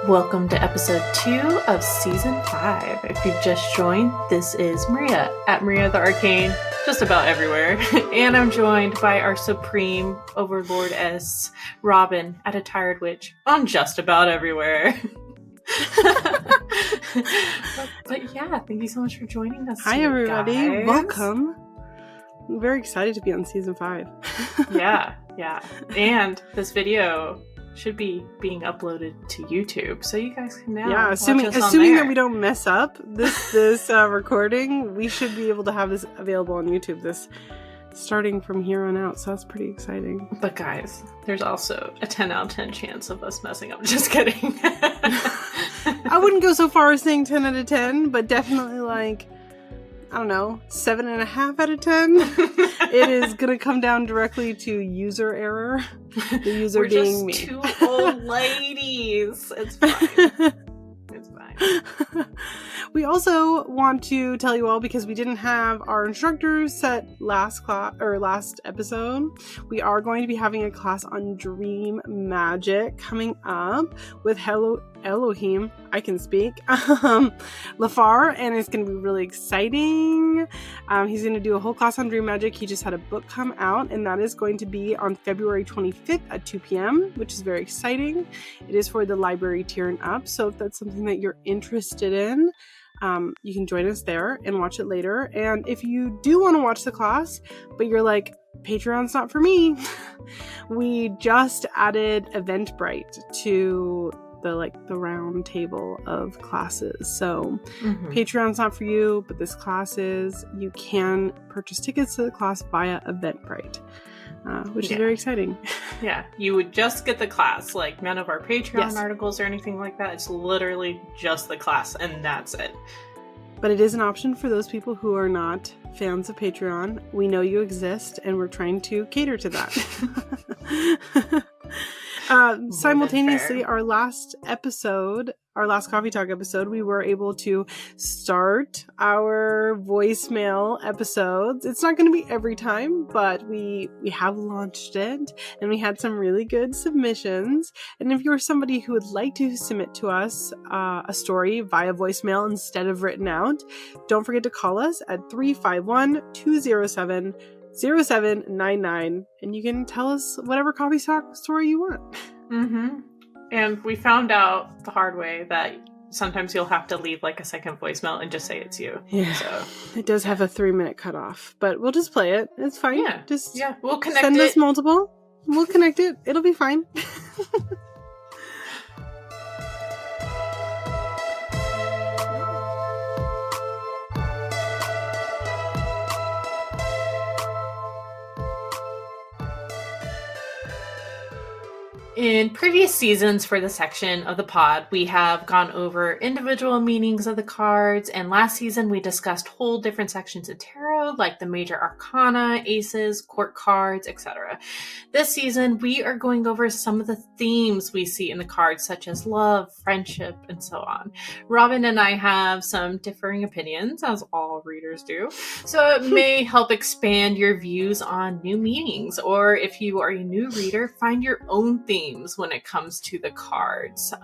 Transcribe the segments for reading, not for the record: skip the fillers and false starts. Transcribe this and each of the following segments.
Welcome to episode 2 of season 5. If you've just joined, this is Maria at Maria the Arcane, just about everywhere. And I'm joined by our supreme overlordess, Robyn at A Tired Witch, on just about everywhere. but yeah, thank you so much for joining us. Hi everybody, guys. Welcome. I'm very excited to be on season 5. Yeah. And this video should be being uploaded to YouTube, so you guys can now assuming that we don't mess up this recording, we should be able to have this available on YouTube this starting from here on out, so that's pretty exciting. But guys, there's also a 10 out of 10 chance of us messing up. Just kidding. I wouldn't go so far as saying 10 out of 10, but definitely like, I don't know, 7.5 out of 10. It is going to come down directly to user error. The user We're being me. Just two old ladies. It's fine. It's fine. We also want to tell you all, because we didn't have our instructors set last episode, we are going to be having a class on dream magic coming up with Elohim, I can speak, Lafar, and it's going to be really exciting. He's going to do a whole class on dream magic. He just had a book come out, and that is going to be on February 25th at 2 p.m., which is very exciting. It is for the library tier and up, so if that's something that you're interested in, you can join us there and watch it later. And if you do want to watch the class, but you're like, Patreon's not for me, we just added Eventbrite to the round table of classes. So Patreon's not for you, but this class is. You can purchase tickets to the class via Eventbrite, which is very exciting. Yeah, you would just get the class, like none of our Patreon articles or anything like that. It's literally just the class, and that's it. But it is an option for those people who are not fans of Patreon. We know you exist, and we're trying to cater to that. Simultaneously, our last coffee talk episode, we were able to start our voicemail episodes. It's not going to be every time, but we have launched it, and we had some really good submissions. And if you're somebody who would like to submit to us a story via voicemail instead of written out, don't forget to call us at 351-207 0799, and you can tell us whatever coffee talk story you want. And we found out the hard way that sometimes you'll have to leave like a second voicemail and just say it's you. Yeah, so it does have a 3-minute cutoff, but we'll just play it. It's fine. Yeah, we'll connect. Send us multiple. We'll connect it. It'll be fine. In previous seasons for the section of the pod, we have gone over individual meanings of the cards, and last season we discussed whole different sections of tarot, like the major arcana, aces, court cards, etc. This season, we are going over some of the themes we see in the cards, such as love, friendship, and so on. Robyn and I have some differing opinions, as all readers do, so it may help expand your views on new meanings, or if you are a new reader, find your own theme when it comes to the cards.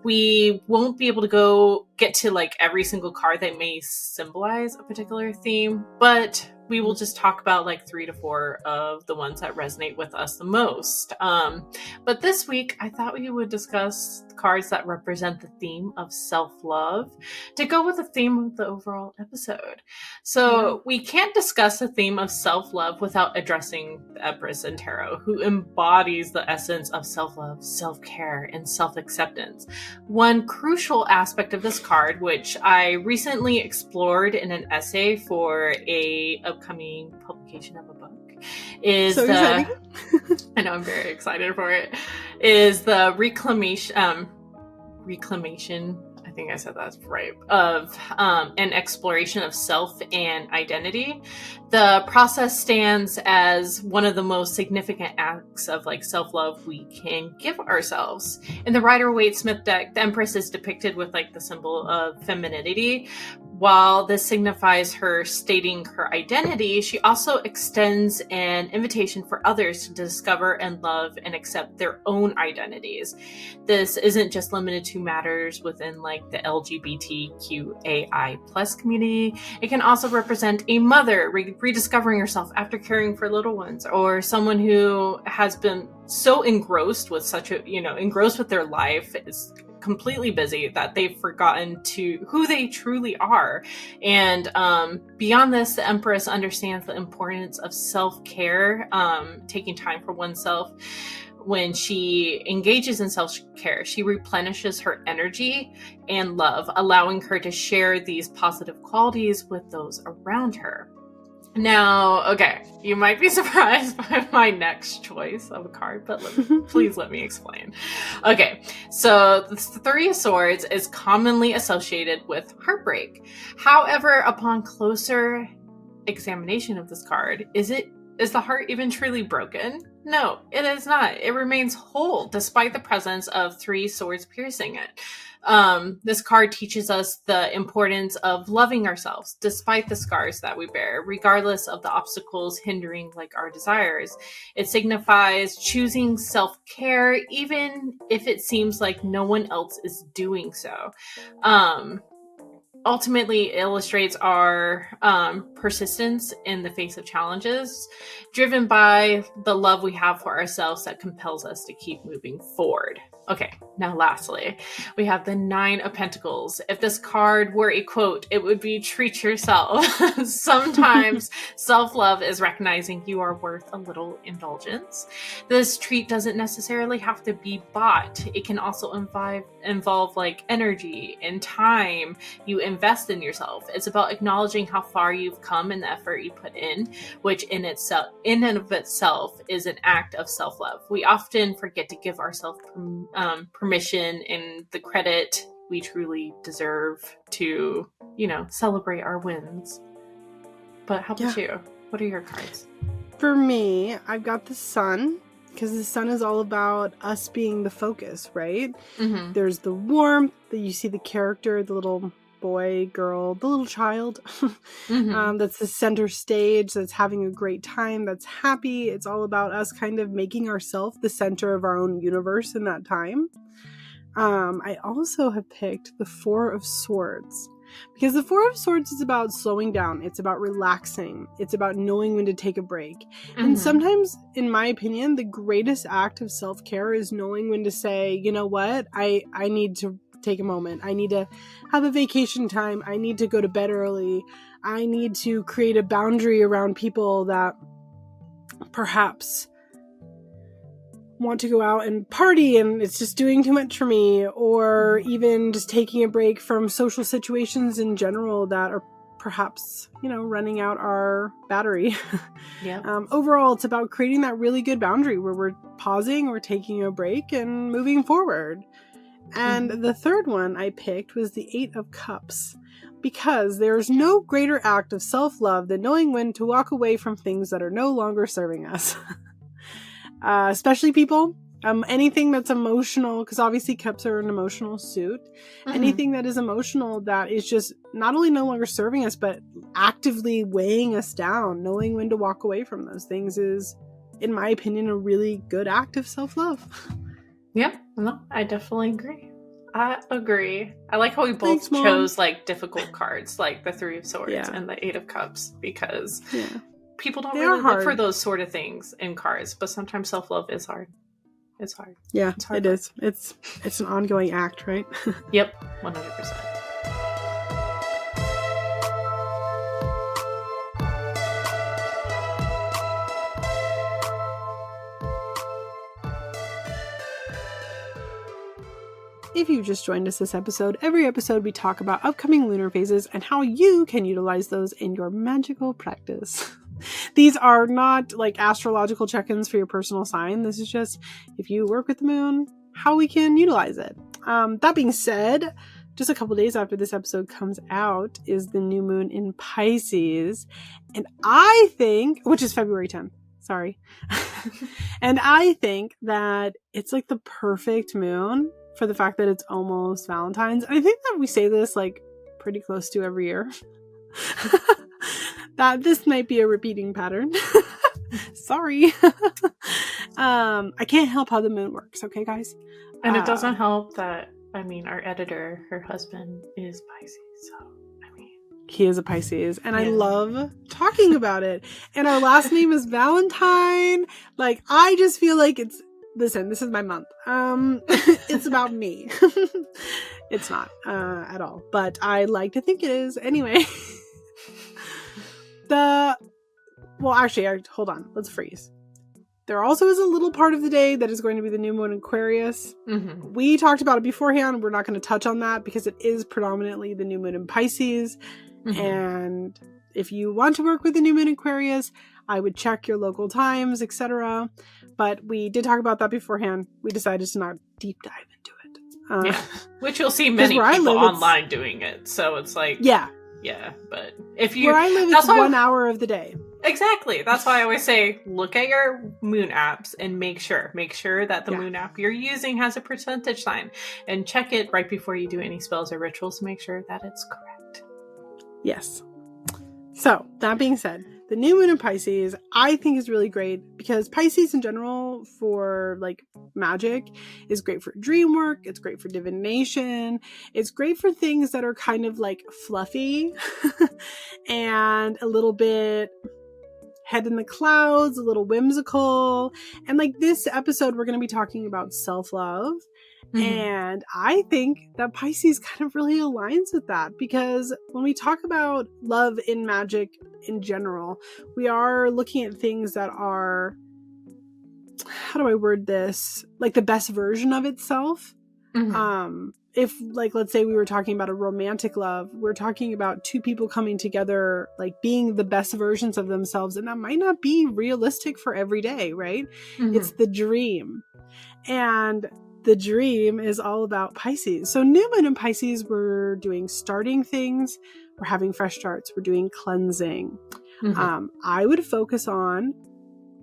We won't be able to get to like every single card that may symbolize a particular theme, but we will just talk about like 3 to 4 of the ones that resonate with us the most. But this week, I thought we would discuss cards that represent the theme of self-love to go with the theme of the overall episode. So we can't discuss the theme of self-love without addressing the Empress in Tarot, who embodies the essence of self-love, self-care, and self-acceptance. One crucial aspect of this card, which I recently explored in an essay for a upcoming publication of a book, is I know, I'm very excited for it, is the reclamation, I think I said that's right, of an exploration of self and identity. The process stands as one of the most significant acts of like self-love we can give ourselves. In the Rider-Waite-Smith deck, the Empress is depicted with like the symbol of femininity, While this signifies her stating her identity, she also extends an invitation for others to discover and love and accept their own identities. This isn't just limited to matters within like the LGBTQAI plus community. It can also represent a mother rediscovering herself after caring for little ones, or someone who has been so engrossed with engrossed with their life, is completely busy that they've forgotten to who they truly are. And beyond this, the Empress understands the importance of self-care, taking time for oneself. When she engages in self-care, she replenishes her energy and love, allowing her to share these positive qualities with those around her. Now, okay, you might be surprised by my next choice of a card, but please let me explain. Okay, so the Three of Swords is commonly associated with heartbreak. However, upon closer examination of this card, is the heart even truly broken? No, it is not. It remains whole despite the presence of three swords piercing it. This card teaches us the importance of loving ourselves despite the scars that we bear, regardless of the obstacles hindering like our desires. It signifies choosing self-care even if it seems like no one else is doing so. Ultimately illustrates our persistence in the face of challenges, driven by the love we have for ourselves that compels us to keep moving forward. Okay, now lastly, we have the Nine of Pentacles. If this card were a quote, it would be treat yourself. Sometimes self-love is recognizing you are worth a little indulgence. This treat doesn't necessarily have to be bought. It can also involve like energy and time you invest in yourself. It's about acknowledging how far you've come and the effort you put in, which in and of itself is an act of self-love. We often forget to give ourselves permission and the credit we truly deserve to, celebrate our wins. But how about you? What are your cards? For me, I've got the Sun, because the Sun is all about us being the focus, right? Mm-hmm. There's the warmth that you see the character, the little boy, girl, the little child. Mm-hmm. That's the center stage, that's having a great time, that's happy. It's all about us kind of making ourselves the center of our own universe in that time. I also have picked the Four of Swords, because the Four of Swords is about slowing down. It's about relaxing. It's about knowing when to take a break. Mm-hmm. And sometimes, in my opinion, the greatest act of self-care is knowing when to say, you know what, I need to take a moment. I need to have a vacation time. I need to go to bed early. I need to create a boundary around people that perhaps want to go out and party and it's just doing too much for me, or even just taking a break from social situations in general that are perhaps, running out our battery. Yeah. Overall, it's about creating that really good boundary where we're pausing, we're taking a break and moving forward. And the third one I picked was the Eight of Cups, because there's no greater act of self-love than knowing when to walk away from things that are no longer serving us. Especially people, anything that's emotional, because obviously cups are an emotional suit. Mm-hmm. Anything that is emotional that is just not only no longer serving us, but actively weighing us down, knowing when to walk away from those things is, in my opinion, a really good act of self-love. Yeah, no, I definitely agree. I agree. I like how we both chose like difficult cards, like the Three of Swords and the Eight of Cups, because people don't really look for those sort of things in cards, but sometimes self-love is hard. It's hard. Yeah, it is. It's an ongoing act, right? Yep, 100%. If you just joined us this episode, every episode we talk about upcoming lunar phases and how you can utilize those in your magical practice. These are not like astrological check-ins for your personal sign. This is just, if you work with the moon, how we can utilize it. That being said, just a couple days after this episode comes out is the new moon in Pisces. And I think, which is February 10th. Sorry. And I think that it's like the perfect moon for the fact that it's almost Valentine's. And I think that we say this like pretty close to every year. That this might be a repeating pattern. Sorry. I can't help how the moon works, okay, guys? And it doesn't help that, I mean, our editor, her husband is Pisces, so, I mean. He is a Pisces, and I love talking about it. And our last name is Valentine. Like, I just feel like it's, listen, this is my month. It's about me. It's not, at all. But I like to think it is. Anyway. Hold on. Let's freeze. There also is a little part of the day that is going to be the new moon in Aquarius. Mm-hmm. We talked about it beforehand. We're not going to touch on that because it is predominantly the new moon in Pisces. Mm-hmm. And if you want to work with the new moon in Aquarius, I would check your local times, etc. But we did talk about that beforehand. We decided to not deep dive into it. Which you'll see many people online doing it. So it's like... Yeah, but if you... Where I live, it's 1 hour of the day. Exactly. That's why I always say, look at your moon apps and make sure that the moon app you're using has a percentage sign. And check it right before you do any spells or rituals to make sure that it's correct. Yes. So, that being said, the new moon in Pisces, I think is really great because Pisces in general for like magic is great for dream work. It's great for divination. It's great for things that are kind of like fluffy and a little bit head in the clouds, a little whimsical. And like this episode, we're going to be talking about self-love. Mm-hmm. And I think that Pisces kind of really aligns with that because when we talk about love in magic in general, we are looking at things that are, how do I word this? Like the best version of itself. Mm-hmm. If like, let's say we were talking about a romantic love, we're talking about two people coming together, like being the best versions of themselves. And that might not be realistic for every day, right? Mm-hmm. It's the dream. And the dream is all about Pisces. So new moon in Pisces, we're doing starting things. We're having fresh starts. We're doing cleansing. Mm-hmm. I would focus on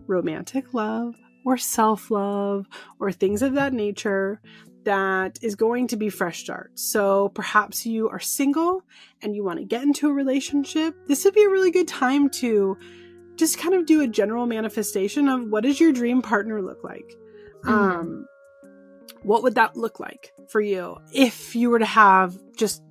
romantic love or self-love or things of that nature that is going to be fresh starts. So perhaps you are single and you want to get into a relationship. This would be a really good time to just kind of do a general manifestation of what does your dream partner look like? Mm-hmm. What would that look like for you if you were to have just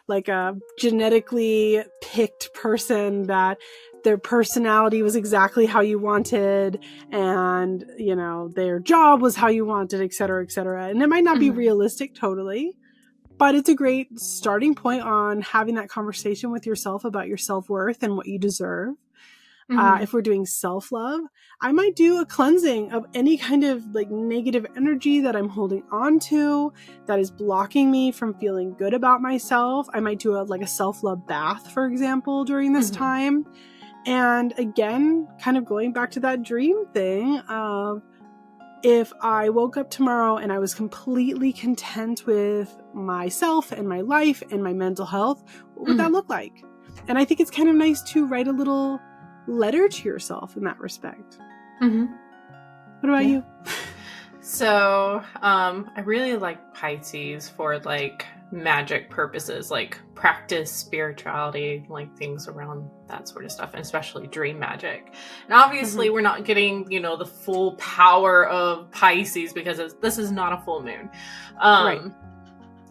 like a genetically picked person that their personality was exactly how you wanted and, you know, their job was how you wanted, et cetera, et cetera. And it might not be realistic totally, but it's a great starting point on having that conversation with yourself about your self-worth and what you deserve. Mm-hmm. If we're doing self-love, I might do a cleansing of any kind of like negative energy that I'm holding on to that is blocking me from feeling good about myself. I might do a self-love bath, for example, during this time. And again, kind of going back to that dream thing of if I woke up tomorrow and I was completely content with myself and my life and my mental health, what would that look like? And I think it's kind of nice to write a little letter to yourself in that respect. Mm-hmm. What about you? So, I really like Pisces for like magic purposes, like practice spirituality, like things around that sort of stuff, and especially dream magic. And obviously we're not getting, you know, the full power of Pisces because this is not a full moon. Right.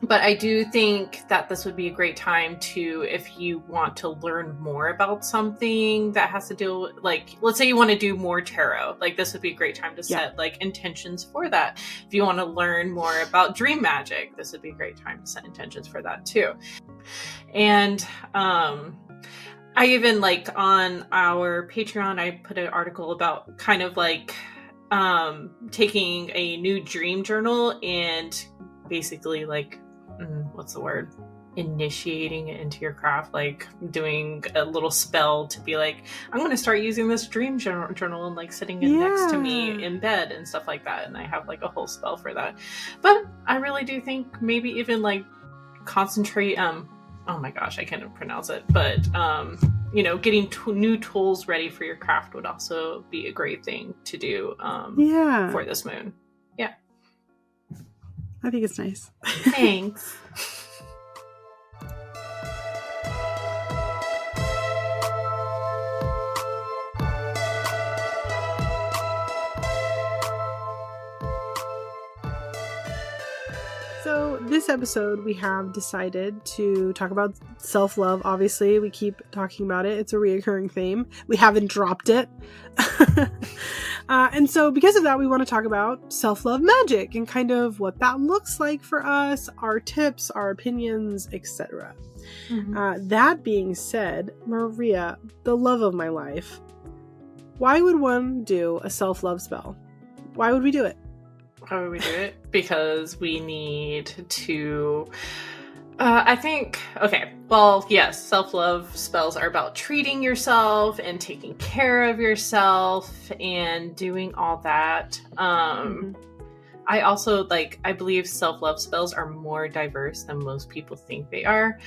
But I do think that this would be a great time to, if you want to learn more about something that has to deal with, like, let's say you want to do more tarot, like this would be a great time to set like intentions for that. If you want to learn more about dream magic, this would be a great time to set intentions for that too. And, I even like on our Patreon, I put an article about kind of like, taking a new dream journal and basically like, what's the word? Initiating it into your craft, like doing a little spell to be like, I'm going to start using this dream journal and like sitting it next to me in bed and stuff like that. And I have like a whole spell for that. But I really do think maybe even like concentrate, oh my gosh, I can't pronounce it, but, you know, getting new tools ready for your craft would also be a great thing to do, for this moon. Yeah. I think it's nice. Thanks. So this episode, we have decided to talk about self-love. Obviously, we keep talking about it. It's a reoccurring theme. We haven't dropped it. And so because of that, we want to talk about self-love magic and kind of what that looks like for us, our tips, our opinions, etc. That being said, Maria, the love of my life, why would one do a self-love spell? Why would we do it? Why would we do it? Because we need to... I think... Okay, well, yes, self-love spells are about treating yourself and taking care of yourself and doing all that. I also, I believe self-love spells are more diverse than most people think they are.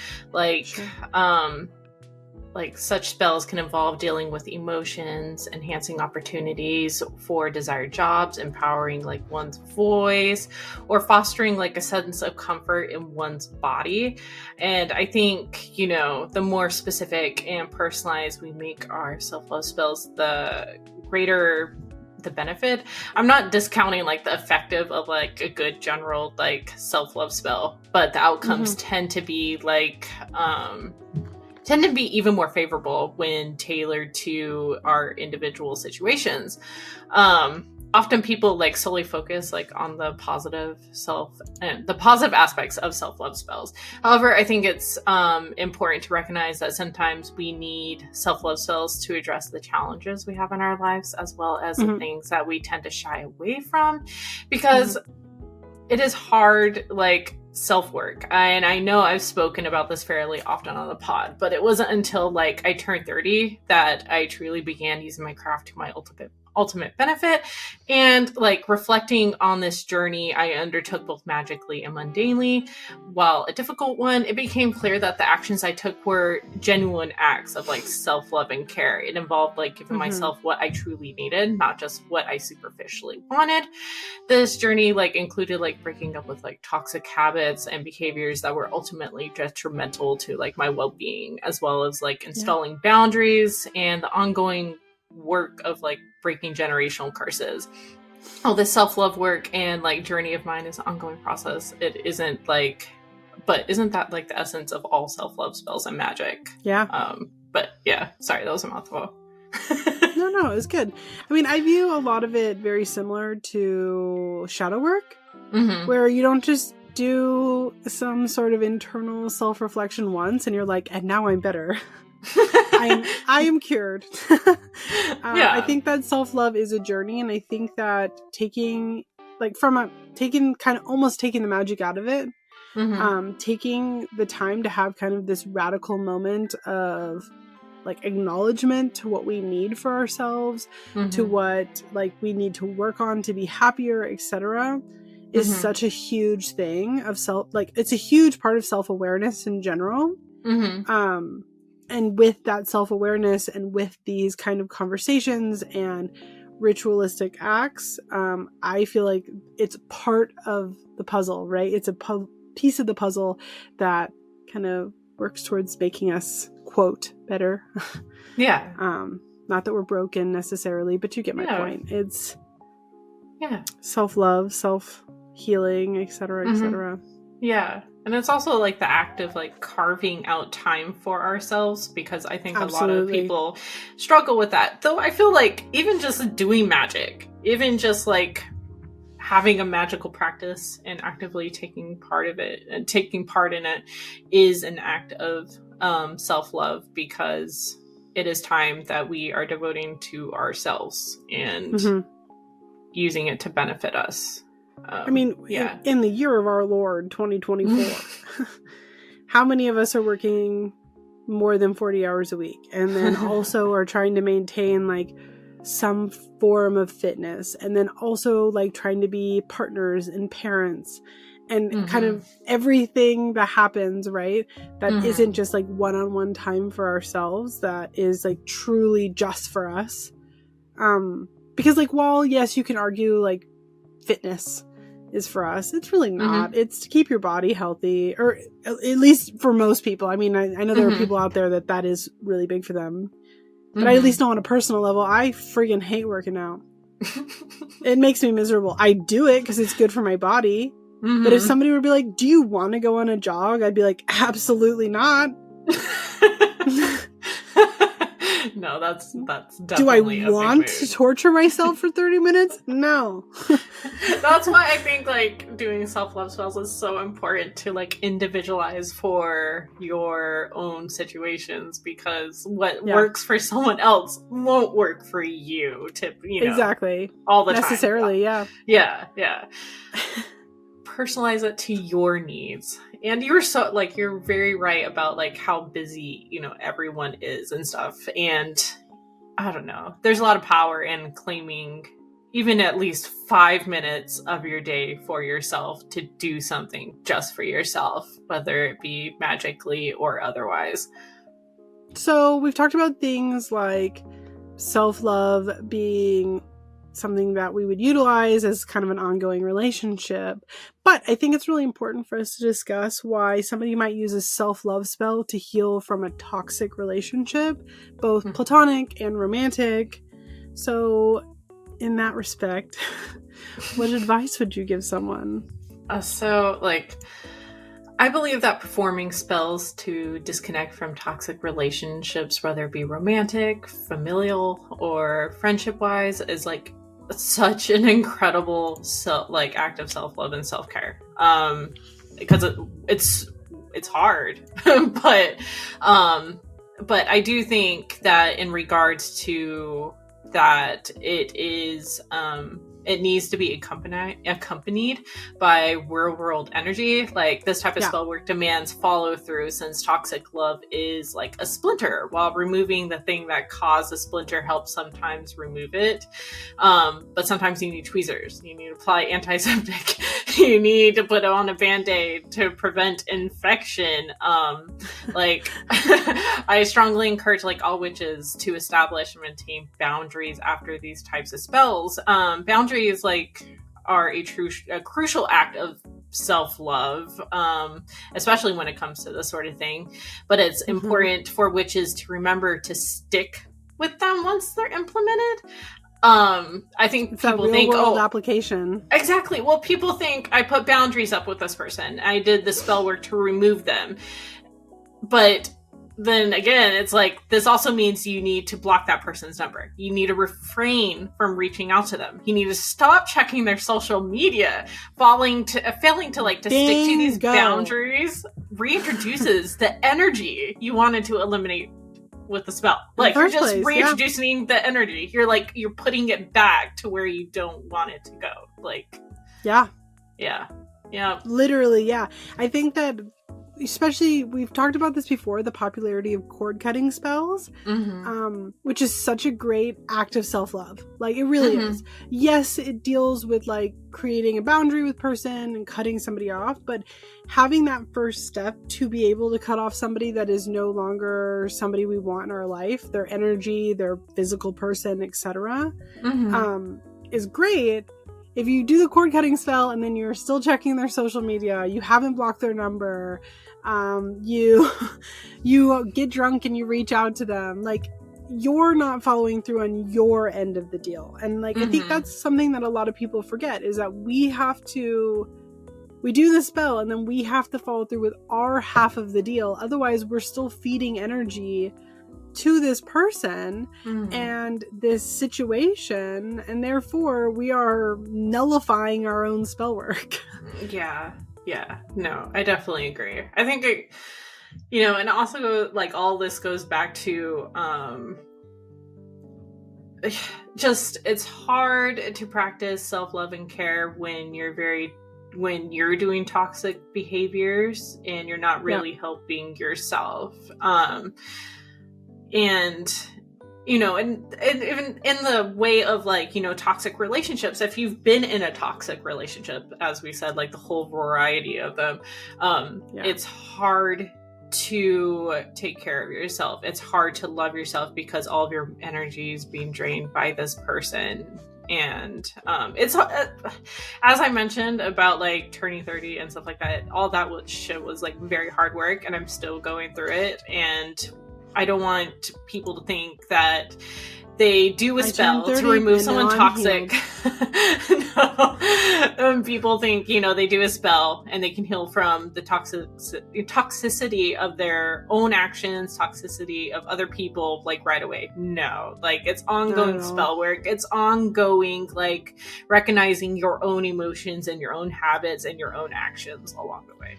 Such spells can involve dealing with emotions, enhancing opportunities for desired jobs, empowering one's voice, or fostering a sense of comfort in one's body. And I think, the more specific and personalized we make our self-love spells, the greater the benefit. I'm not discounting the effective of a good general self-love spell, but the outcomes tend to be even more favorable when tailored to our individual situations. Often people solely focus on the positive aspects of self-love spells. However, I think it's important to recognize that sometimes we need self-love spells to address the challenges we have in our lives, as well as the things that we tend to shy away from, because it is hard, self-work. And I know I've spoken about this fairly often on the pod, but it wasn't until I turned 30 that I truly began using my craft to my ultimate benefit. And reflecting on this journey I undertook both magically and mundanely, while a difficult one, it became clear that the actions I took were genuine acts of self-love and care. It involved giving myself what I truly needed, not just what I superficially wanted. This journey included breaking up with toxic habits and behaviors that were ultimately detrimental to my well-being, as well as installing boundaries and the ongoing work of breaking generational curses. All this self-love work and journey of mine is an ongoing process. It isn't but isn't that the essence of all self-love spells and magic? Yeah. But yeah, sorry, that was a mouthful. No, it was good. I mean, I view a lot of it very similar to shadow work, where you don't just do some sort of internal self-reflection once and you're and now I'm better. I am cured. I think that self-love is a journey, and I think that taking almost taking the magic out of it, taking the time to have kind of this radical moment of acknowledgement to what we need for ourselves, to what we need to work on to be happier, etc., is such a huge thing of it's a huge part of self-awareness in general. And with that self-awareness and with these kind of conversations and ritualistic acts, I feel like it's part of the puzzle, right? It's a piece of the puzzle that kind of works towards making us, quote, better. Yeah. Not that we're broken necessarily, but you get my point. It's self-love, self-healing, etc., etc. Yeah. And it's also the act of carving out time for ourselves, because I think a lot of people struggle with that. Though I feel even just doing magic, even just having a magical practice and actively taking part in it is an act of self-love, because it is time that we are devoting to ourselves and using it to benefit us. In the year of our Lord 2024, how many of us are working more than 40 hours a week, and then also are trying to maintain some form of fitness, and then also trying to be partners and parents and kind of everything that happens, right? That isn't just one-on-one time for ourselves, that is truly just for us. Because while yes, you can argue fitness is for us, it's really not. It's to keep your body healthy, or at least for most people. I mean, I know there are people out there that is really big for them, but I at least know on a personal level, I friggin' hate working out. It makes me miserable. I do it because it's good for my body, But if somebody would be like, do you want to go on a jog? I'd be like, absolutely not. No, that's definitely do I a big want mood. to torture myself for 30 minutes? No. That's why I think like doing self-love spells is so important to like individualize for your own situations, because what works for someone else won't work for you to, you know, exactly all the necessarily time. Yeah. Personalize it to your needs. And you're very right about like how busy, you know, everyone is and stuff. And I don't know, there's a lot of power in claiming even at least 5 minutes of your day for yourself to do something just for yourself, whether it be magically or otherwise. So we've talked about things like self-love being something that we would utilize as kind of an ongoing relationship. But I think it's really important for us to discuss why somebody might use a self-love spell to heal from a toxic relationship, both platonic and romantic. So in that respect, what advice would you give someone? I believe that performing spells to disconnect from toxic relationships, whether it be romantic, familial, or friendship-wise, is like such an incredible act of self-love and self-care. Because it's hard, but I do think that in regards to that, it is it needs to be accompanied by real world energy. Like this type of spell work demands follow through, since toxic love is like a splinter, while removing the thing that caused the splinter helps sometimes remove it. But sometimes you need tweezers, you need to apply antiseptic, you need to put on a band-aid to prevent infection. I strongly encourage like all witches to establish and maintain boundaries after these types of spells. Boundaries are a crucial act of self-love, especially when it comes to this sort of thing. But it's important for witches to remember to stick with them once they're implemented. I think it's people think, application. Exactly. Well, people think I put boundaries up with this person, I did the spell work to remove them. But then again, it's like, this also means you need to block that person's number. You need to refrain from reaching out to them. You need to stop checking their social media. Failing to stick to these boundaries reintroduces the energy you wanted to eliminate with the spell. Like, you're just reintroducing the energy. You're putting it back to where you don't want it to go. Yeah. Literally, yeah. I think that, especially, we've talked about this before, the popularity of cord cutting spells, which is such a great act of self-love. Like, it really is. Yes, it deals with like creating a boundary with person and cutting somebody off, but having that first step to be able to cut off somebody that is no longer somebody we want in our life, their energy, their physical person, etc., is great. If you do the cord cutting spell and then you're still checking their social media, you haven't blocked their number, you get drunk and you reach out to them, like, you're not following through on your end of the deal. And like, I think that's something that a lot of people forget, is that we do the spell and then we have to follow through with our half of the deal. Otherwise, we're still feeding energy to this person and this situation, and therefore we are nullifying our own spell work. No, I definitely agree. I think and also like all this goes back to just, it's hard to practice self-love and care when you're doing toxic behaviors and you're not really helping yourself. And even in the way of like, toxic relationships, if you've been in a toxic relationship, as we said, like the whole variety of them, it's hard to take care of yourself. It's hard to love yourself because all of your energy is being drained by this person. And it's as I mentioned about like turning 30 and stuff like that, all that shit was like very hard work, and I'm still going through it. And I don't want people to think that they do a spell to remove someone toxic. No, People think, they do a spell and they can heal from the toxicity of their own actions, toxicity of other people, like right away. No, like it's ongoing spell work. It's ongoing, like recognizing your own emotions and your own habits and your own actions along the way.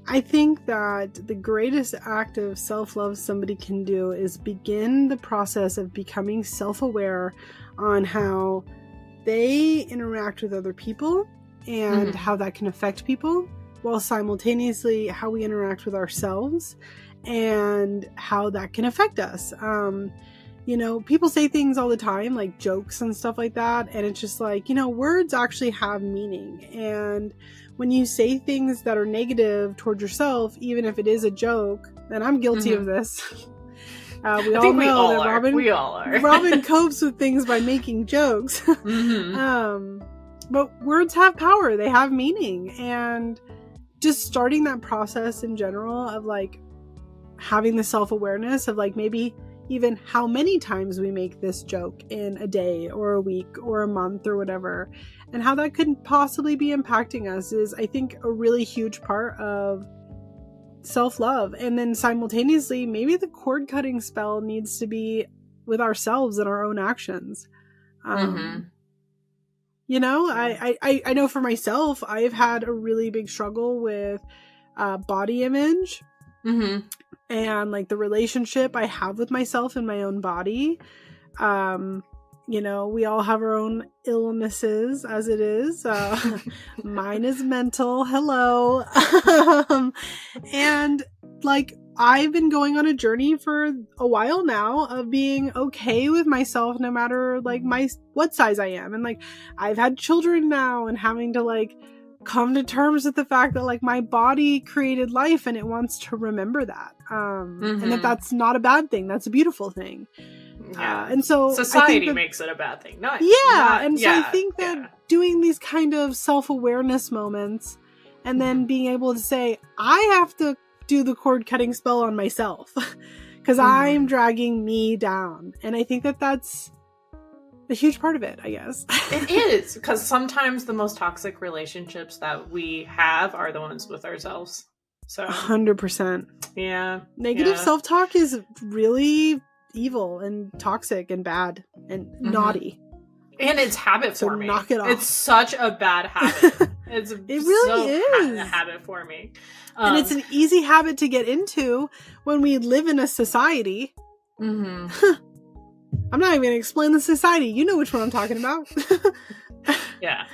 I think that the greatest act of self-love somebody can do is begin the process of becoming self-aware on how they interact with other people and how that can affect people, while simultaneously how we interact with ourselves and how that can affect us. People say things all the time, like jokes and stuff like that, and it's just like, words actually have meaning. And when you say things that are negative towards yourself, even if it is a joke, and I'm guilty of this, we all know that Robyn copes with things by making jokes. But words have power. They have meaning. And just starting that process in general of like having the self-awareness of like maybe even how many times we make this joke in a day or a week or a month or whatever, and how that could possibly be impacting us is, I think, a really huge part of self-love. And then simultaneously, maybe the cord cutting spell needs to be with ourselves and our own actions. I know for myself, I've had a really big struggle with body image and like the relationship I have with myself and my own body. We all have our own illnesses as it is. Mine is mental. Hello. And like, I've been going on a journey for a while now of being okay with myself no matter like what size I am. And like, I've had children now and having to like come to terms with the fact that like my body created life and it wants to remember that. And that's not a bad thing. That's a beautiful thing. Yeah. And so society makes it a bad thing. So I think that doing these kind of self-awareness moments and then being able to say, I have to do the cord cutting spell on myself because I'm dragging me down. And I think that that's a huge part of it, I guess. It is, because sometimes the most toxic relationships that we have are the ones with ourselves. So 100%. Yeah. Negative self-talk is really evil and toxic and bad and naughty. And it's habit forming. So knock it off. It's such a bad habit. It really is a habit for me. And it's an easy habit to get into when we live in a society. I'm not even going to explain the society. You know which one I'm talking about. Yeah.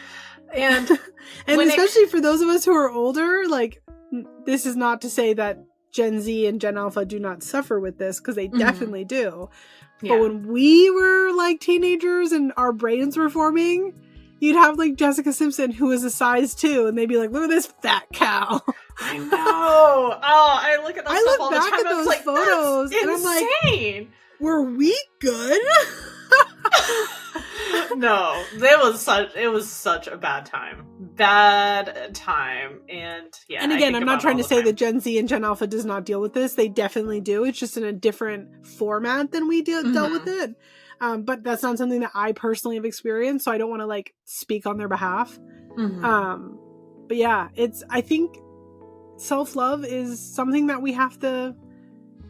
And especially for those of us who are older, like, this is not to say that Gen Z and Gen Alpha do not suffer with this, because they definitely do. Yeah. But when we were like teenagers and our brains were forming, you'd have like Jessica Simpson, who was a size 2, and they'd be like, look at this fat cow. I know. Oh, I look at those stuff all the time. I look back at those photos and I'm like, were we good? No, it was such a bad time. And yeah. And again, I'm not trying to say that Gen Z and Gen Alpha does not deal with this. They definitely do. It's just in a different format than we dealt with it. But that's not something that I personally have experienced, so I don't want to like speak on their behalf. But yeah, I think self-love is something that we have to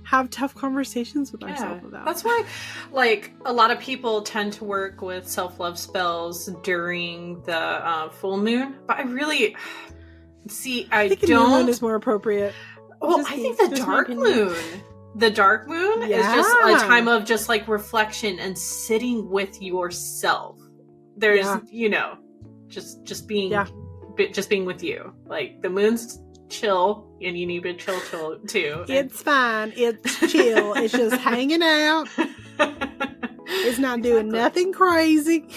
have tough conversations with ourselves about. That's why, like, a lot of people tend to work with self-love spells during the full moon, but I really I think new moon is more appropriate. Well, I think the dark moon. The dark moon is just a time of just like reflection and sitting with yourself. There's, just being with you. Like, the moon's chill, and you need to chill too. It's fine. It's chill. It's just hanging out. It's not doing nothing crazy.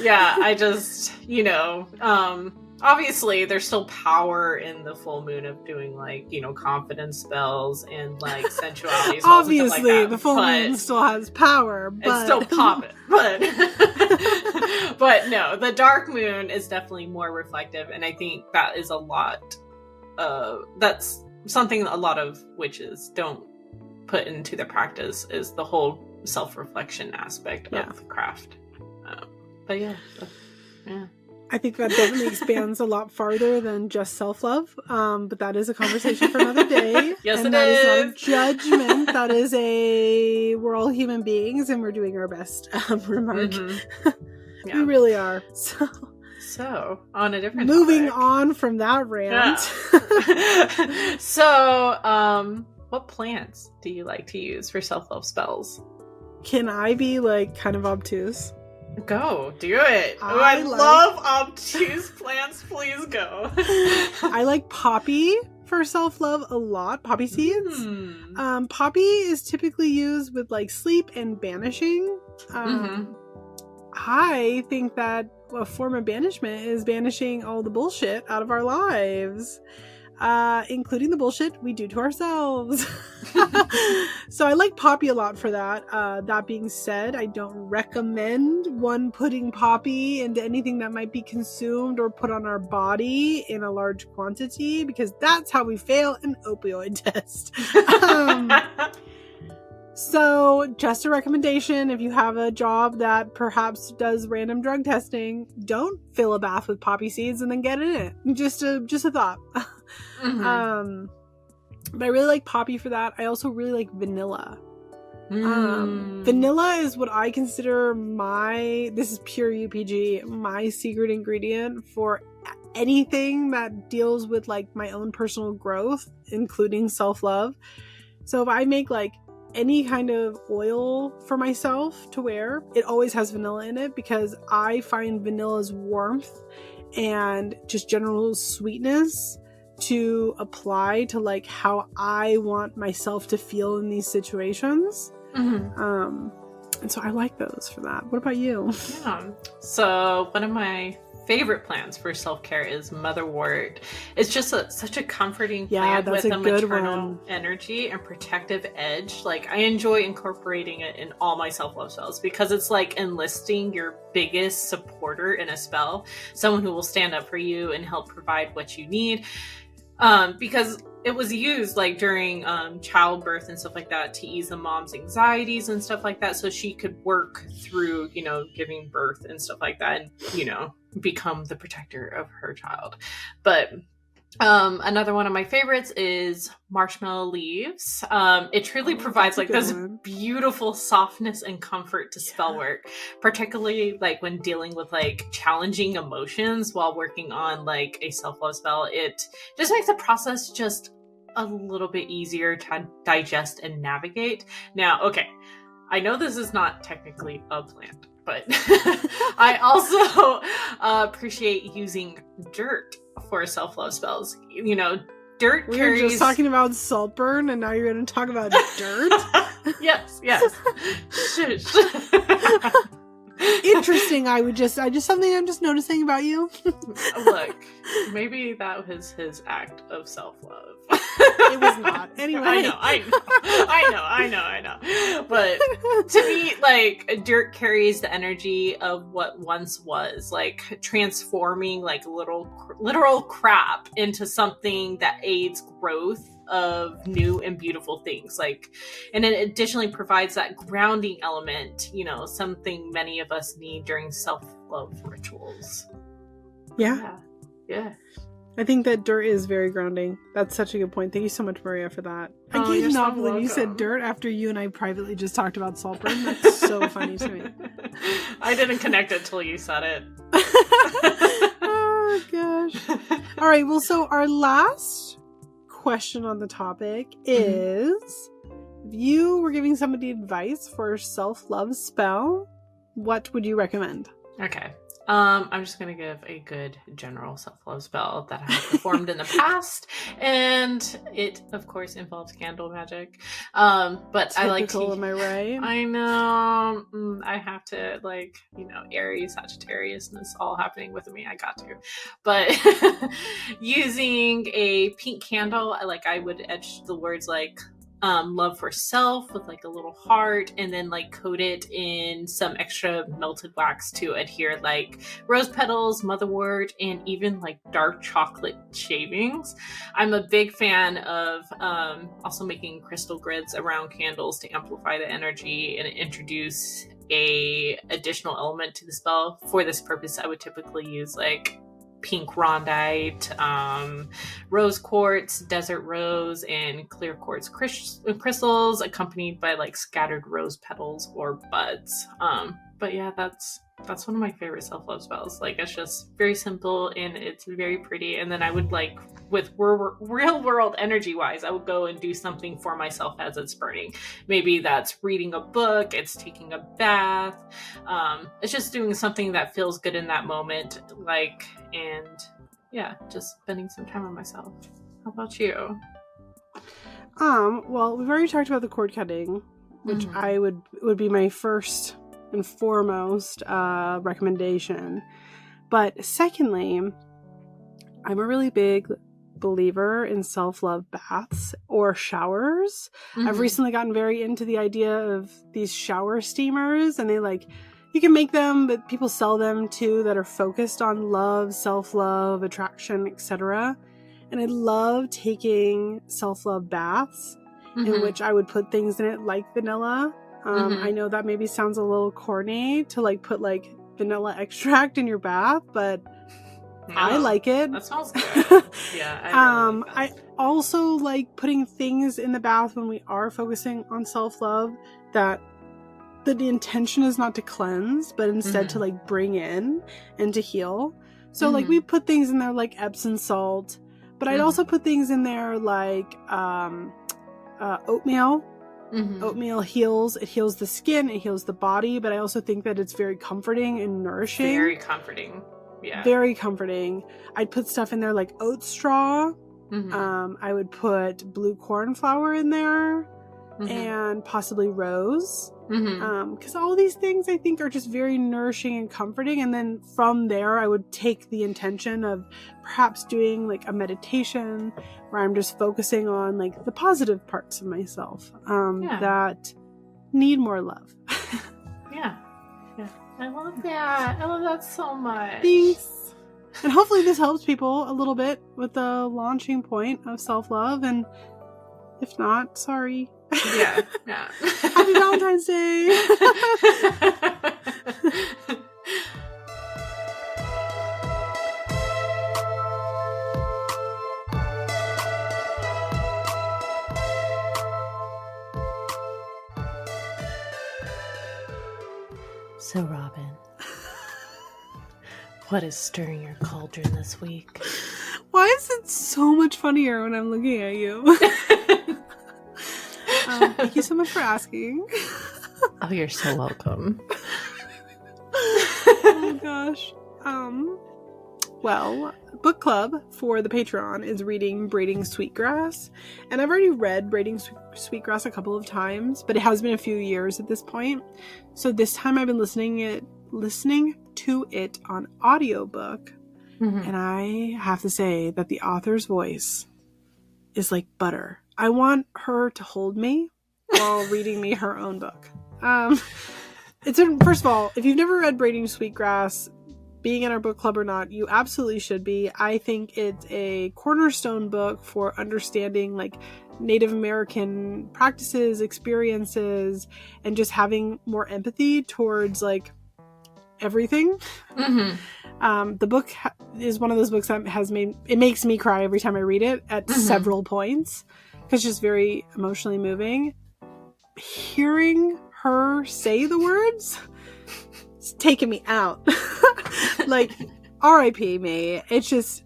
Yeah, I just, obviously there's still power in the full moon of doing like, confidence spells and like sensuality spells. Obviously, and stuff like that, the full moon still has power, but it's still popping. But no, the dark moon is definitely more reflective, and I think that is a lot. That's something a lot of witches don't put into their practice, is the whole self-reflection aspect of the craft. But yeah. I think that definitely expands a lot farther than just self-love. But that is a conversation for another day. Yes, and it that is. Not a judgment. That is we're all human beings and we're doing our best remark. Mm-hmm. Yeah. We really are. So on a different moving topic. on from that rant. Yeah. So, what plants do you like to use for self-love spells? Can I be like kind of obtuse? Go, do it. I love obtuse plants. Please go. I like poppy for self-love a lot. Poppy seeds. Poppy is typically used with like sleep and banishing. I think that a form of banishment is banishing all the bullshit out of our lives, including the bullshit we do to ourselves. So I like poppy a lot for that. That being said, I don't recommend one putting poppy into anything that might be consumed or put on our body in a large quantity, because that's how we fail an opioid test. So just a recommendation, if you have a job that perhaps does random drug testing, don't fill a bath with poppy seeds and then get in it. Just a thought. But I really like poppy for that. I also really like vanilla. Vanilla is what I consider this is pure UPG, my secret ingredient for anything that deals with like my own personal growth, including self-love. So if I make like any kind of oil for myself to wear, it always has vanilla in it, because I find vanilla's warmth and just general sweetness to apply to like how I want myself to feel in these situations. And so I like those for that. What about you? Yeah. So one of my favorite plants for self-care is motherwort. It's just such a comforting plant with a maternal energy and protective edge. Like, I enjoy incorporating it in all my self-love spells, because it's like enlisting your biggest supporter in a spell, someone who will stand up for you and help provide what you need. Because it was used like during childbirth and stuff like that to ease the mom's anxieties and stuff like that, so she could work through, giving birth and stuff like that, and, become the protector of her child. But another one of my favorites is marshmallow leaves. It truly provides like this beautiful softness and comfort to spell work, particularly like when dealing with like challenging emotions while working on like a self-love spell. It just makes the process just a little bit easier to digest and navigate. Now, okay, I know this is not technically a plant, but I also appreciate using dirt for self-love spells. Dirt we carries... were just talking about Saltburn, and now you're going to talk about dirt? Yes. Shush. Interesting. I just something I'm just noticing about you. Look, maybe that was his act of self-love. It was not. Anyway. I know. But to me, like, dirt carries the energy of what once was, like transforming like literal crap into something that aids growth of new and beautiful things. Like, and it additionally provides that grounding element, something many of us need during self-love rituals. Yeah. I think that dirt is very grounding. That's such a good point. Thank you so much, Maria, for that. I gave not believe you said dirt after you and I privately just talked about Saltburn. That's so funny to me. I didn't connect it till you said it. Oh, gosh. All right. Well, so our last question on the topic is, if you were giving somebody advice for a self-love spell, what would you recommend? Okay. I'm just going to give a good general self-love spell that I have performed in the past, and it, of course, involves candle magic. But Typical, I like to... am I right? I know. I have to, Aries, Sagittariusness all happening with me. I got to. But using a pink candle, I would etch the words love for self with a little heart, and then coat it in some extra melted wax to adhere, rose petals, motherwort, and even dark chocolate shavings. I'm a big fan of also making crystal grids around candles to amplify the energy and introduce a additional element to the spell. For this purpose, I would typically use like pink rondite, rose quartz, desert rose, and clear quartz crystals, accompanied by like scattered rose petals or buds. But yeah, that's one of my favorite self-love spells. Like, it's just very simple and it's very pretty. And then I would like, with real world energy wise, I would go and do something for myself as it's burning. Maybe that's reading a book, it's taking a bath, it's just doing something that feels good in that moment. Like, and yeah, just spending some time on myself. How about you? Well, we've already talked about the cord cutting, which I would be my first and foremost recommendation. But secondly, I'm a really big believer in self-love baths or showers. I've recently gotten very into the idea of these shower steamers, and they like, you can make them, but people sell them too that are focused on love, self-love, attraction, etc. And I love taking self-love baths in which I would put things in it like vanilla. I know that maybe sounds a little corny to like put like vanilla extract in your bath, but no, I like it. That smells good. Yeah. I also like putting things in the bath when we are focusing on self-love that the intention is not to cleanse, but instead to like bring in and to heal. So like we put things in there like Epsom salt, but I'd also put things in there like oatmeal. Oatmeal heals. It heals the skin. It heals the body. But I also think that it's very comforting and nourishing. Very comforting. Yeah. Very comforting. I'd put stuff in there like oat straw. I would put blue corn flour in there. And possibly rose. Because all these things I think are just very nourishing and comforting. And then from there, I would take the intention of perhaps doing like a meditation where I'm just focusing on like the positive parts of myself that need more love. Yeah. I love that. I love that so much. Thanks. And hopefully this helps people a little bit with the launching point of self-love. And if not, sorry. Yeah. Happy Valentine's Day. So, Robyn, what is stirring your cauldron this week? Why is it so much funnier when I'm looking at you? Thank you so much for asking. Oh, you're so welcome. Oh gosh. Well, book club for the Patreon is reading Braiding Sweetgrass, and I've already read Braiding Sweetgrass a couple of times, but it has been a few years at this point. So this time I've been listening to it on audiobook, and I have to say that the author's voice is like butter. I want her to hold me while reading me her own book. First of all, if you've never read Braiding Sweetgrass, being in our book club or not, you absolutely should be. I think it's a cornerstone book for understanding like Native American practices, experiences, and just having more empathy towards like everything. The book is one of those books that it makes me cry every time I read it at several points, because it's just very emotionally moving. Hearing her say the words, it's taking me out. Like, R.I.P. me. It's just...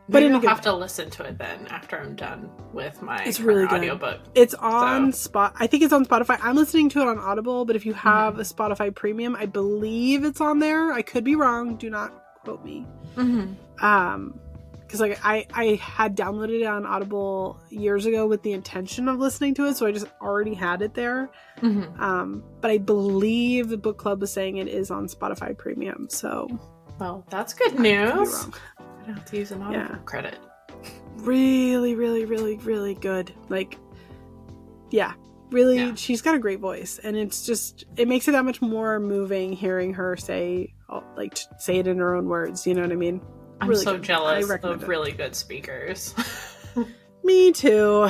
But you'll have to listen to it then after I'm done with my really audiobook. It's on I think it's on Spotify. I'm listening to it on Audible, but if you have a Spotify Premium, I believe it's on there. I could be wrong. Do not quote me. Because like I had downloaded it on Audible years ago with the intention of listening to it, so I just already had it there. But I believe the book club was saying it is on Spotify Premium. So, well, that's good news. I don't have to use an Audible credit. Really, really, really, really good. Like, really, she's got a great voice, and it's just, it makes it that much more moving hearing her say it in her own words. You know what I mean? I'm really so good. jealous of really good speakers. Me too.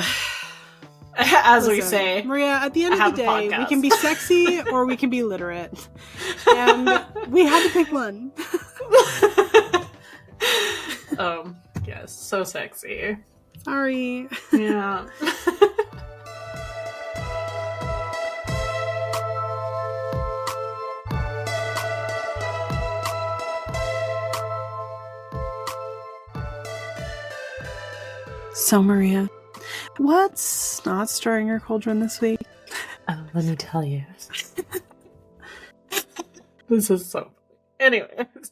As we Listen, say, Maria, at the end I of have the a day, we podcast. can be sexy or we can be literate. And we had to pick one. Yes, so sexy. Sorry. Yeah. So, Maria, what's not stirring your cauldron this week? Let me tell you. This is so. Anyways,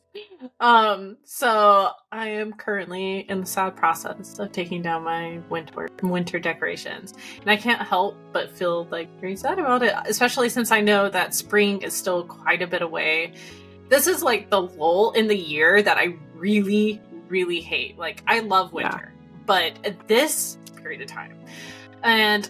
so I am currently in the sad process of taking down my winter decorations, and I can't help but feel like very sad about it, especially since I know that spring is still quite a bit away. This is like the lull in the year that I really, really hate. Like, I love winter, but at this period of time, and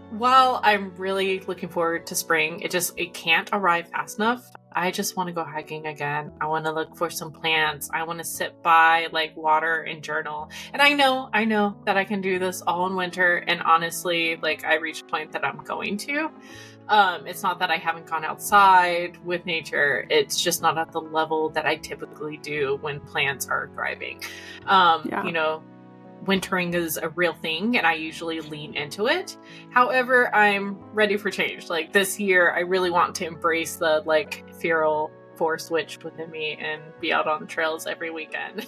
while I'm really looking forward to spring, it can't arrive fast enough. I just want to go hiking again. I want to look for some plants. I want to sit by, like, water and journal. And I know that I can do this all in winter. And honestly, like, I reached a point that I'm going to. It's not that I haven't gone outside with nature. It's just not at the level that I typically do when plants are thriving. You know, wintering is a real thing, and I usually lean into it. However, I'm ready for change. Like, this year, I really want to embrace the, like, feral force witch within me and be out on the trails every weekend.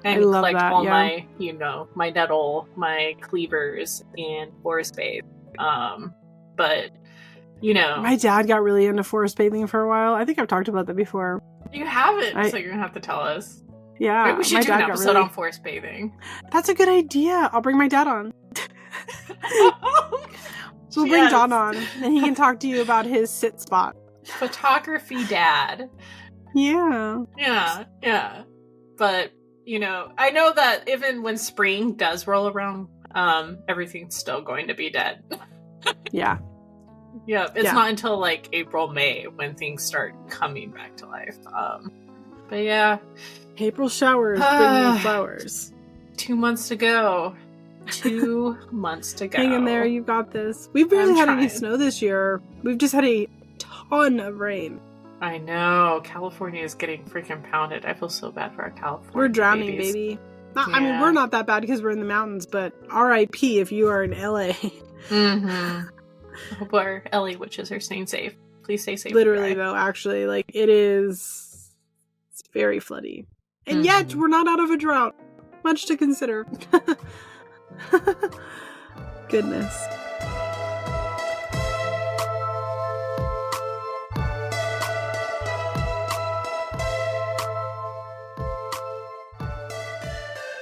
And collect all my, my nettle, my cleavers, and forest bathe. But, my dad got really into forest bathing for a while. I think I've talked about that before. You haven't, so you're gonna have to tell us. Yeah, maybe we should do an episode on forest bathing. That's a good idea. I'll bring my dad on. We'll bring John on, and he can talk to you about his sit spot. Photography dad. Yeah. But, I know that even when spring does roll around, everything's still going to be dead. Yeah. Yeah, it's not until, like, April, May when things start coming back to life. But yeah. April showers bring me flowers. 2 months to go. 2 months to go. Hang in there, you got this. We've barely had any snow this year. We've just had a ton of rain. I know. California is getting freaking pounded. I feel so bad for our California We're drowning, babies. baby. I mean, we're not that bad because we're in the mountains, but RIP if you are in LA. Mm-hmm. I hope our LA witches are staying safe. Please stay safe. Literally, though, actually, like, it's very floody. And yet, we're not out of a drought. Much to consider. Goodness.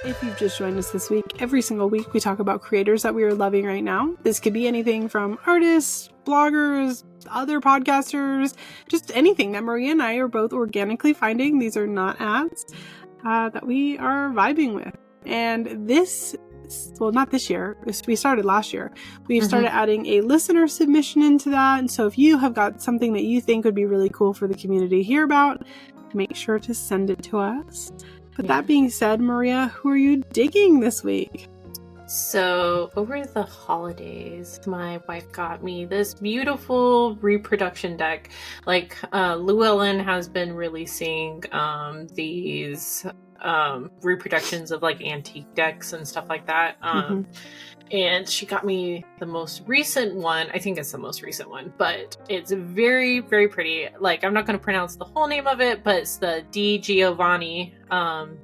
If you've just joined us this week, every single week we talk about creators that we are loving right now. This could be anything from artists, bloggers, other podcasters, just anything that Maria and I are both organically finding. These are not ads that we are vibing with. And not this year, we started last year. We've started adding a listener submission into that. And so if you have got something that you think would be really cool for the community to hear about, make sure to send it to us. But that being said, Maria, who are you digging this week? So, over the holidays, my wife got me this beautiful reproduction deck. Like, Llewellyn has been releasing these reproductions of, like, antique decks and stuff like that. And she got me the most recent one. I think it's the most recent one, but it's very, very pretty. Like, I'm not going to pronounce the whole name of it, but it's the Giovanni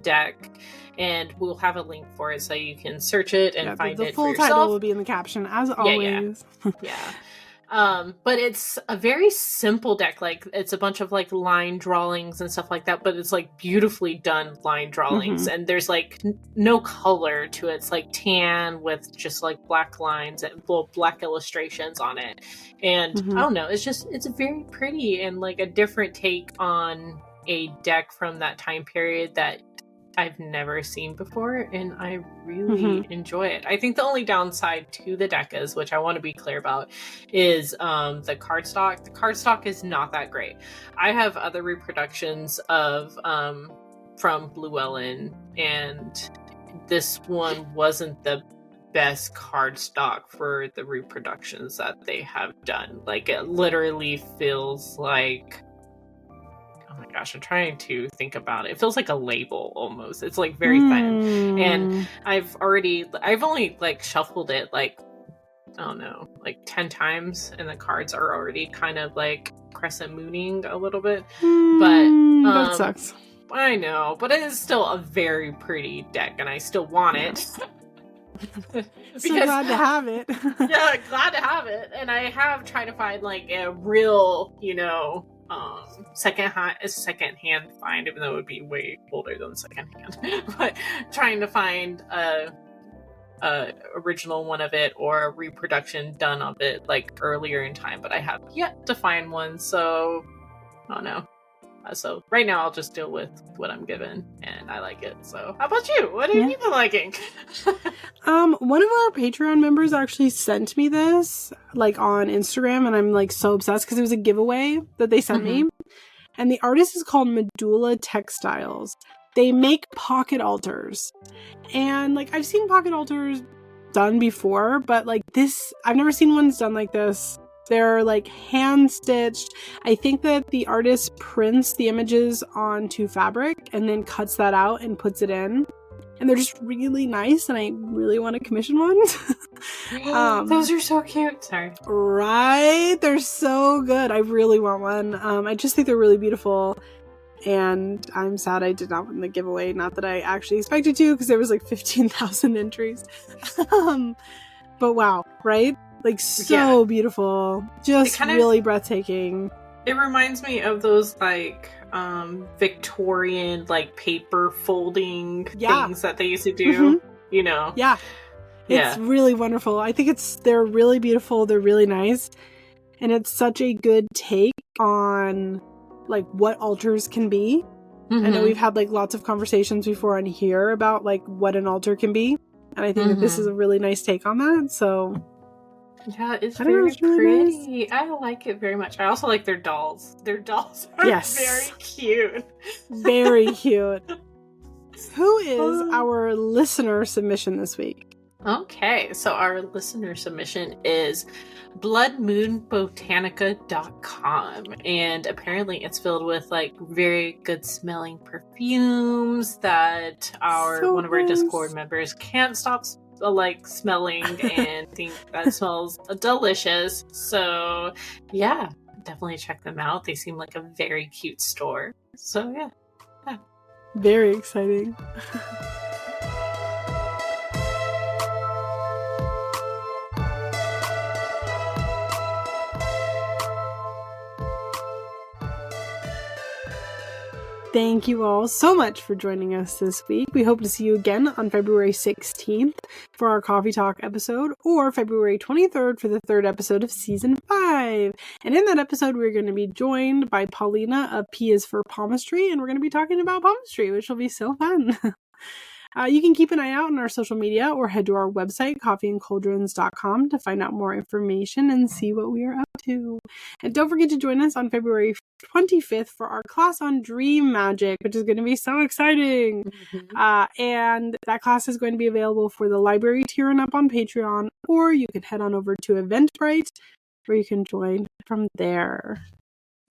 deck. And we'll have a link for it so you can search it and find it for yourself. The full title will be in the caption, as always. Yeah. But it's a very simple deck. Like, it's a bunch of, like, line drawings and stuff like that, but it's, like, beautifully done line drawings. And there's, like, no color to it. It's, like, tan with just, like, black lines and little black illustrations on it. And I don't know, it's very pretty and, like, a different take on a deck from that time period that I've never seen before, and I really enjoy it. I think the only downside to the deck is, which I want to be clear about, is the cardstock. The cardstock is not that great. I have other reproductions of from Llewellyn, and this one wasn't the best card stock for the reproductions that they have done. Like, it literally feels like, oh my gosh, I'm trying to think about it. It feels like a label almost. It's like very thin. And I've only like shuffled it like, I don't know, like 10 times, and the cards are already kind of like crescent mooning a little bit. But that sucks. I know, but it is still a very pretty deck, and I still want it. So glad to have it. Yeah, glad to have it. And I have tried to find like a real, second hand find, even though it would be way older than second hand. But trying to find a original one of it or a reproduction done of it like earlier in time, but I have yet to find one, so I don't know. So right now I'll just deal with what I'm given, and I like it. So how about you? What have you been liking? One of our Patreon members actually sent me this like on Instagram, and I'm like so obsessed because it was a giveaway that they sent me. And the artist is called Medulla.Textiles. They make pocket altars. And like I've seen pocket altars done before, but like this, I've never seen ones done like this. They're like hand stitched. I think that the artist prints the images onto fabric and then cuts that out and puts it in. And they're just really nice, and I really want to commission one. Those are so cute. Sorry. Right? They're so good. I really want one. I just think they're really beautiful. And I'm sad I did not win the giveaway. Not that I actually expected to, because there was like 15,000 entries. But wow, right? Like so beautiful. Just really breathtaking. It reminds me of those like Victorian like paper folding things that they used to do. You know? Yeah. It's really wonderful. I think they're really beautiful. They're really nice. And it's such a good take on like what altars can be. I know we've had like lots of conversations before on here about like what an altar can be. And I think that this is a really nice take on that. So yeah, it's very pretty. Nice. I like it very much. I also like their dolls. Their dolls are very cute. Very cute. Who is our listener submission this week? Okay, so our listener submission is bloodmoonbotanica.com, and apparently it's filled with like very good smelling perfumes that one of our Discord members can't stop like smelling and think that smells delicious. So yeah, definitely check them out. They seem like a very cute store. So yeah. Very exciting. Thank you all so much for joining us this week. We hope to see you again on February 16th for our Coffee Talk episode, or February 23rd for the third episode of Season 5. And in that episode, we're going to be joined by Paulina of P is for Palmistry, and we're going to be talking about palmistry, which will be so fun. You can keep an eye out on our social media or head to our website, coffeeandcauldrons.com, to find out more information and see what we are up to. And don't forget to join us on February 25th for our class on dream magic, which is going to be so exciting. And that class is going to be available for the library tier and up on Patreon, or you can head on over to Eventbrite where you can join from there.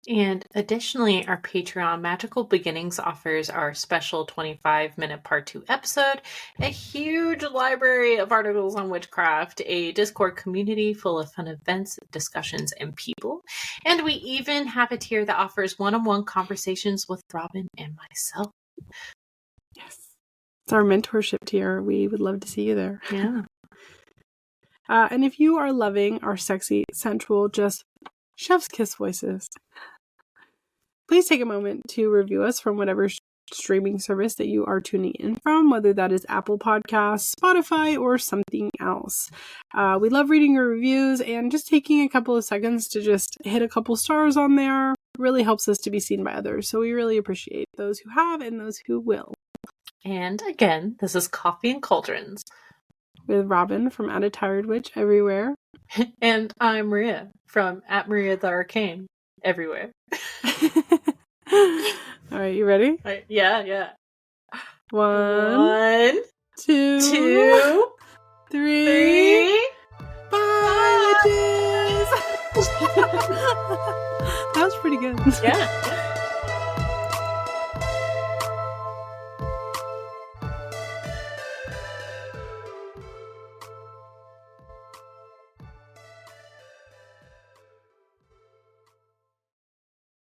And additionally, our Patreon Magical Beginnings offers our special 25-minute part 2 episode, a huge library of articles on witchcraft, a Discord community full of fun events, discussions, and people. And we even have a tier that offers one-on-one conversations with Robyn and myself. Yes. It's our mentorship tier. We would love to see you there. Yeah. And if you are loving our sexy, sensual, just chef's kiss voices, please take a moment to review us from whatever streaming service that you are tuning in from, whether that is Apple Podcasts, Spotify, or something else. We love reading your reviews, and just taking a couple of seconds to just hit a couple stars on there really helps us to be seen by others. So we really appreciate those who have and those who will. And again, this is Coffee and Cauldrons with Robyn from At a Tired Witch everywhere. And I'm Maria from At Maria the Arcane everywhere. All right, you ready? Yeah. 1, 2, 3. Bye, witches! That was pretty good. Yeah.